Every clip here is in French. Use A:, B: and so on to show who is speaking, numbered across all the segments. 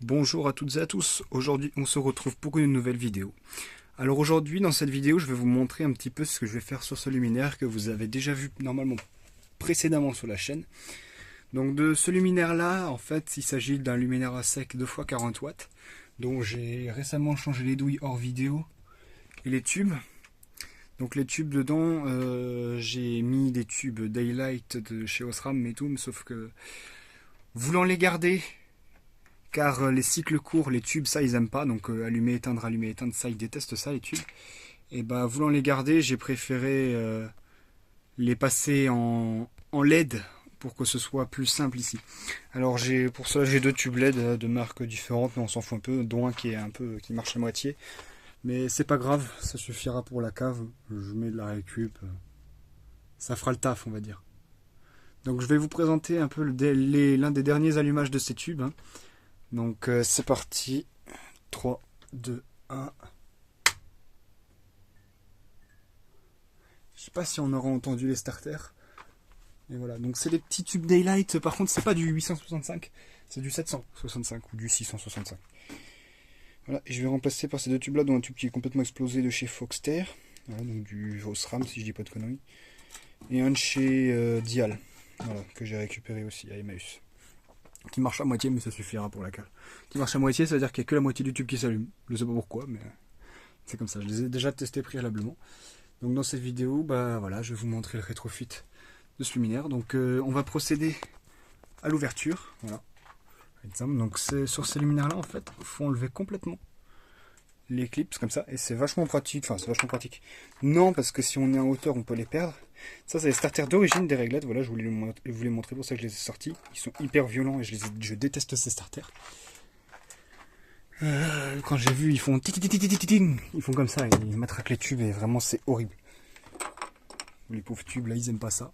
A: Bonjour à toutes et à tous, aujourd'hui on se retrouve pour une nouvelle vidéo. Alors aujourd'hui dans cette vidéo je vais vous montrer un petit peu ce que je vais faire sur ce luminaire que vous avez déjà vu normalement précédemment sur la chaîne. Donc de ce luminaire là, en fait il s'agit d'un luminaire à sec 2x40 watts, dont j'ai récemment changé les douilles hors vidéo et les tubes. Donc les tubes dedans, j'ai mis des tubes Daylight de chez Osram et tout, sauf que voulant les garder, car les cycles courts, les tubes, ça ils aiment pas, donc allumer, éteindre, ça ils détestent ça les tubes. Et bah voulant les garder, j'ai préféré les passer en LED pour que ce soit plus simple ici. Alors pour cela j'ai deux tubes LED de marques différentes, mais on s'en fout un peu, dont un qui est qui marche à moitié. Mais c'est pas grave, ça suffira pour la cave. Je mets de la récup, ça fera le taf on va dire. Donc je vais vous présenter un peu l'un des derniers allumages de ces tubes. Donc c'est parti, 3, 2, 1. Je sais pas si on aura entendu les starters. Et voilà, donc c'est des petits tubes Daylight, par contre c'est pas du 865, c'est du 765 ou du 665. Voilà, et je vais remplacer par ces deux tubes là, dont un tube qui est complètement explosé de chez Foxter, voilà, donc du Osram si je dis pas de conneries, et un de chez Dial, voilà, que j'ai récupéré aussi à Emmaüs. Qui marche à moitié, mais ça suffira pour la cale. Qui marche à moitié, ça veut dire qu'il n'y a que la moitié du tube qui s'allume. Je sais pas pourquoi, mais c'est comme ça. Je les ai déjà testés préalablement. Donc dans cette vidéo, bah voilà, je vais vous montrer le rétrofit de ce luminaire. Donc on va procéder à l'ouverture. Voilà. Donc sur ces luminaires-là, en fait, il faut enlever complètement les clips comme ça, et c'est vachement pratique. Enfin, c'est vachement pratique. Non, parce que si on est en hauteur, on peut les perdre. Ça, c'est les starters d'origine des réglettes. Voilà, je voulais vous les montrer, pour ça que je les ai sortis. Ils sont hyper violents et je déteste ces starters. Quand j'ai vu, ils font ils font comme ça, ils matraquent les tubes et vraiment c'est horrible. Les pauvres tubes là, ils aiment pas ça.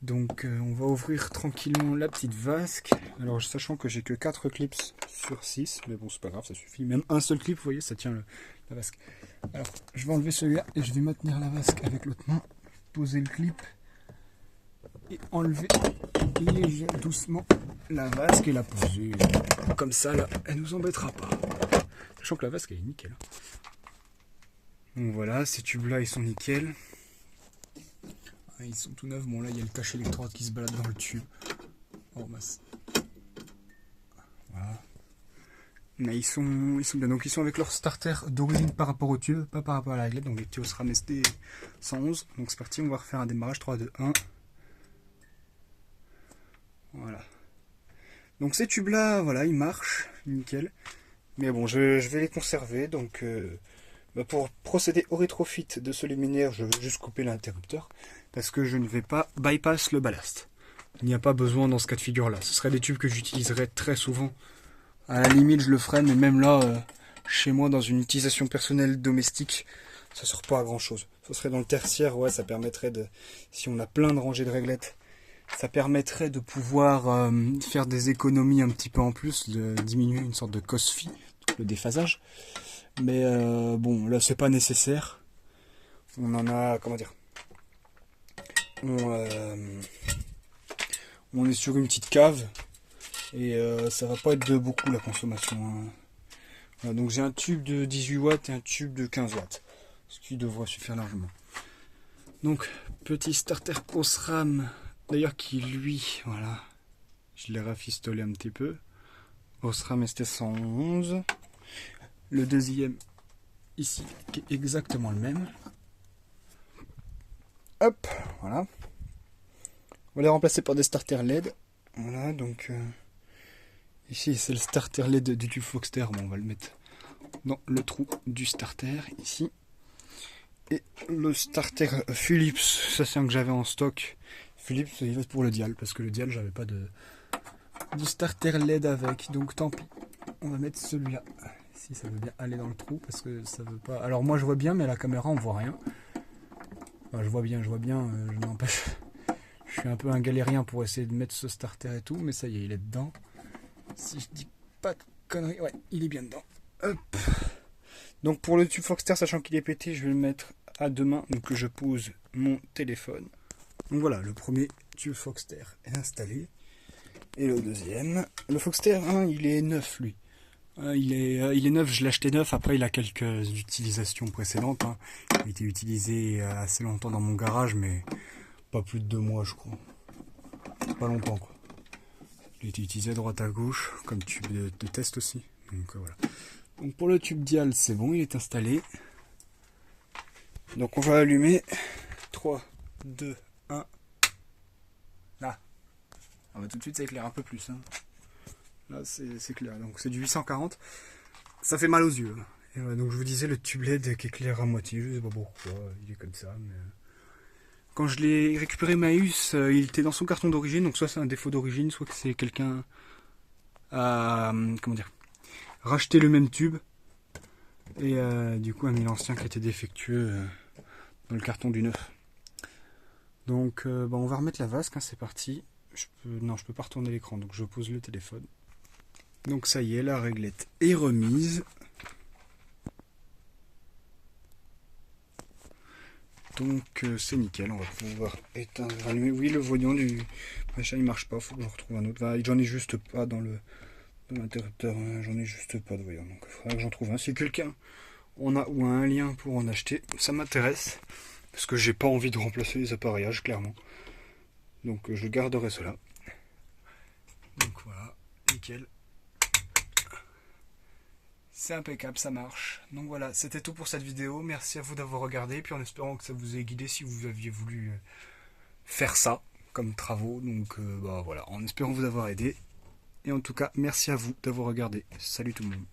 A: Donc on va ouvrir tranquillement la petite vasque. Alors sachant que j'ai que 4 clips sur 6, mais bon c'est pas grave, ça suffit. Même un seul clip, vous voyez, ça tient la vasque. Alors je vais enlever celui-là et je vais maintenir la vasque avec l'autre main. Poser le clip et enlever doucement la vasque et la poser. Comme ça là, elle nous embêtera pas. Sachant que la vasque elle est nickel. Donc voilà, ces tubes là ils sont nickel. Ils sont tout neufs. Bon là il y a le cache électrode qui se balade dans le tube. Oh masse. Voilà. Mais ils sont bien. Donc ils sont avec leur starter d'origine par rapport au tube, pas par rapport à la réglette. Donc les petits Osram ST 111. Donc c'est parti, on va refaire un démarrage 3, 2, 1. Voilà. Donc ces tubes là, voilà, ils marchent, nickel. Mais bon, je vais les conserver. Donc pour procéder au rétrofit de ce luminaire, je vais juste couper l'interrupteur. Parce que je ne vais pas bypass le ballast. Il n'y a pas besoin dans ce cas de figure là. Ce seraient des tubes que j'utiliserais très souvent. À la limite je le ferais, mais même là, chez moi dans une utilisation personnelle domestique, ça ne sert pas à grand chose. Ce serait dans le tertiaire, ouais, ça permettrait de, si on a plein de rangées de réglettes, ça permettrait de pouvoir faire des économies un petit peu en plus, de diminuer une sorte de cost fee, le déphasage. Mais bon, là c'est pas nécessaire. On en a, comment dire, on est sur une petite cave et ça va pas être de beaucoup la consommation. Voilà, donc j'ai un tube de 18 watts et un tube de 15 watts, ce qui devrait suffire largement. Donc petit starter Osram, d'ailleurs qui lui, voilà, je l'ai rafistolé un petit peu. Osram ST111. Le deuxième ici qui est exactement le même. Hop, voilà. On va les remplacer par des starters LED. Voilà, donc ici c'est le starter LED du tube Foxter. Bon, on va le mettre dans le trou du starter ici. Et le starter Philips, ça c'est un que j'avais en stock. Philips, il va pour le Dial, parce que le Dial, j'avais pas de starter LED avec, donc tant pis. On va mettre celui-là, si ça veut bien aller dans le trou, parce que ça veut pas. Alors moi je vois bien, mais à la caméra on voit rien. Enfin, je vois bien, je m'empêche. Je suis un peu un galérien pour essayer de mettre ce starter et tout, mais ça y est, il est dedans. Si je dis pas de conneries, ouais, il est bien dedans. Hop. Donc pour le tube Foxter, sachant qu'il est pété, je vais le mettre à deux mains, donc que je pose mon téléphone. Donc voilà, le premier tube Foxter est installé. Et le deuxième, le Foxter, hein, il est neuf lui. Il est neuf, je l'ai acheté neuf, après il a quelques utilisations précédentes. Hein. Il a été utilisé assez longtemps dans mon garage, mais pas plus de 2 mois je crois. Pas longtemps quoi. Il a été utilisé à droite à gauche, comme tube de test aussi. Donc voilà. Donc pour le tube dial, c'est bon, il est installé. Donc on va allumer. 3, 2, 1. Là. On va tout de suite s'éclaire un peu plus. Hein. Là c'est clair. Donc c'est du 840. Ça fait mal aux yeux. Et voilà, donc je vous disais le tube LED qui éclaire à moitié. Je sais pas pourquoi. Il est comme ça. Mais... Quand je l'ai récupéré Maüs, il était dans son carton d'origine. Donc soit c'est un défaut d'origine, soit que c'est quelqu'un a comment dire, racheté le même tube. Et du coup a mis l'ancien qui était défectueux dans le carton du neuf. Donc on va remettre la vasque, hein, c'est parti. Non, je peux pas retourner l'écran, donc je pose le téléphone. Donc ça y est, la réglette est remise. Donc c'est nickel, on va pouvoir éteindre, rallumer. Oui, le voyant du machin il marche pas, faut que je retrouve un autre. J'en ai juste pas dans l'interrupteur, j'en ai juste pas de voyant, donc il faudra que j'en trouve un. Si quelqu'un a un lien pour en acheter, ça m'intéresse. Parce que j'ai pas envie de remplacer les appareillages, clairement. Donc je garderai cela. Donc voilà, nickel. C'est impeccable, ça marche. Donc voilà, c'était tout pour cette vidéo. Merci à vous d'avoir regardé. Puis en espérant que ça vous ait guidé si vous aviez voulu faire ça comme travaux. Donc voilà, en espérant vous avoir aidé. Et en tout cas, merci à vous d'avoir regardé. Salut tout le monde.